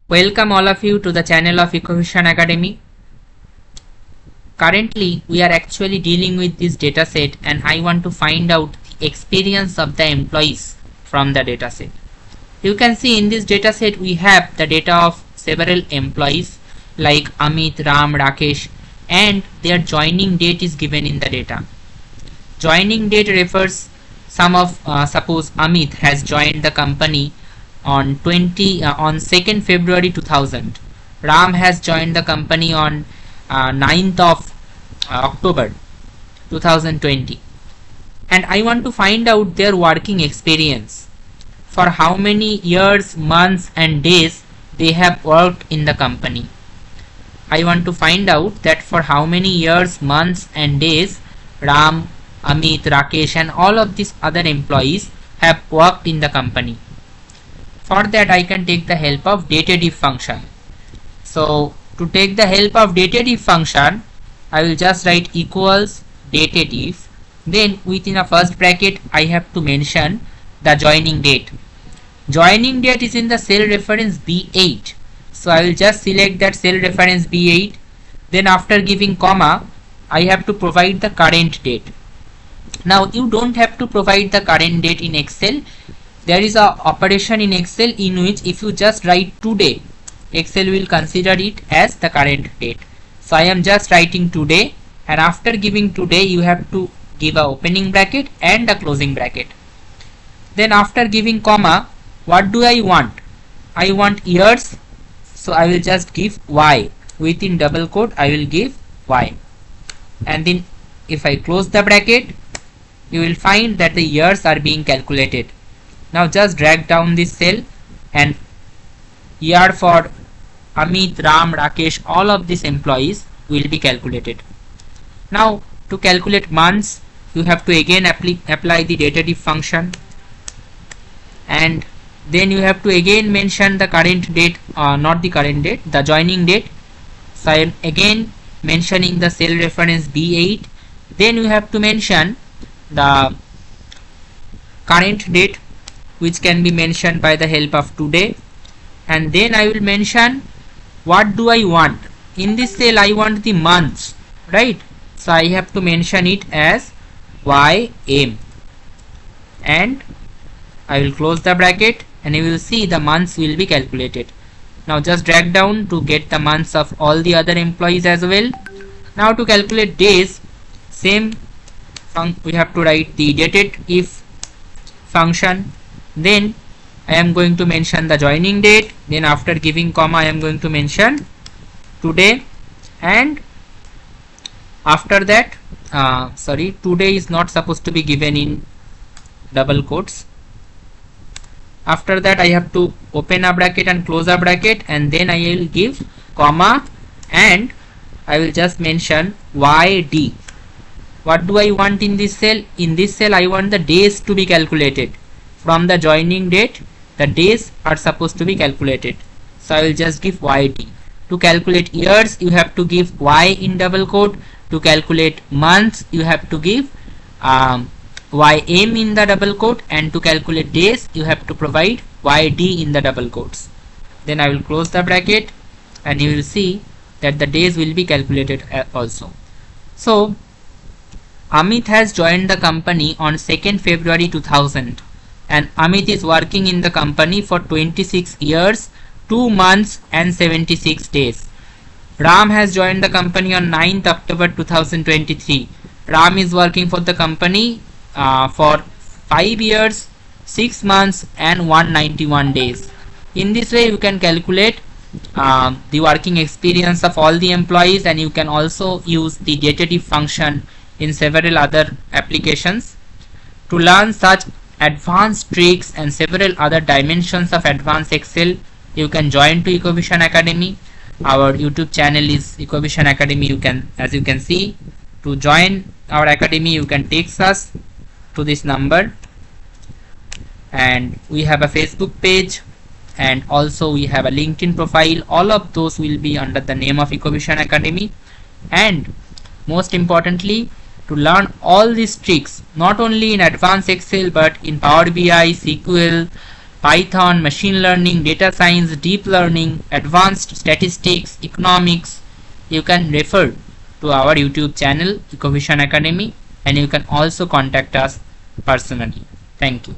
Welcome all of you to the channel of Ecovision Academy. Currently, we are actually dealing with this dataset and I want to find out the experience of the employees from the dataset. You can see in this dataset we have the data of several employees like Amit, Ram, Rakesh, and their joining date is given in the data. Joining date refers suppose Amit has joined the company on 2nd February 2000. Ram has joined the company on 9th of October 2020, and I want to find out their working experience, for how many years, months and days they have worked in the company. I want to find out that for how many years, months and days Ram, Amit, Rakesh and all of these other employees have worked in the company. For that I can take the help of dated if function. So to take the help of dated if function, I will just write equals dated if, then within a first bracket I have to mention the joining date. Joining date is in the cell reference B8, so I will just select that cell reference B8. Then after giving comma, I have to provide the current date. Now you don't have to provide the current date in Excel. There is a operation in Excel in which if you just write today, Excel will consider it as the current date. So I am just writing today, and after giving today you have to give a opening bracket and a closing bracket. Then after giving comma, what do I want? I want years, so I will just give Y. Within double quote I will give Y, and then if I close the bracket, you will find that the years are being calculated. Now just drag down this cell and year for Amit, Ram, Rakesh, all of these employees will be calculated. Now to calculate months, you have to again apply the dated if function, and then you have to again mention the current date, not the current date, the joining date. So I am again mentioning the cell reference B8. Then you have to mention the current date, which can be mentioned by the help of today, and then I will mention what do I want. In this cell I want the months, right? So I have to mention it as YM, and I will close the bracket and you will see the months will be calculated. Now just drag down to get the months of all the other employees as well. Now to calculate days, same we have to write the dated if function. Then I am going to mention the joining date, then after giving comma I am going to mention today, and after that today is not supposed to be given in double quotes. After that I have to open a bracket and close a bracket, and then I will give comma and I will just mention YD. What do I want in this cell? In this cell I want the days to be calculated. From the joining date, the days are supposed to be calculated. So I will just give YD. To calculate years, you have to give Y in double quote. To calculate months, you have to give YM in the double quote, and to calculate days, you have to provide YD in the double quotes. Then I will close the bracket, and you will see that the days will be calculated also. So Amit has joined the company on 2nd February 2000. And Amit is working in the company for 26 years, 2 months and 76 days. Ram has joined the company on 9th October 2023. Ram is working for the company for 5 years, 6 months and 191 days. In this way you can calculate the working experience of all the employees, and you can also use the dated if function in several other applications. To learn such advanced tricks and several other dimensions of advanced Excel, you can join to Ecovision Academy. Our YouTube channel is Ecovision Academy. As you can see, to join our academy you can text us to this number, and we have a Facebook page, and also we have a LinkedIn profile. All of those will be under the name of Ecovision Academy. And most importantly, to learn all these tricks not only in advanced Excel but in Power BI, SQL, Python, machine learning, data science, deep learning, advanced statistics, economics, you can refer to our YouTube channel, Ecovision Academy, and you can also contact us personally. Thank you.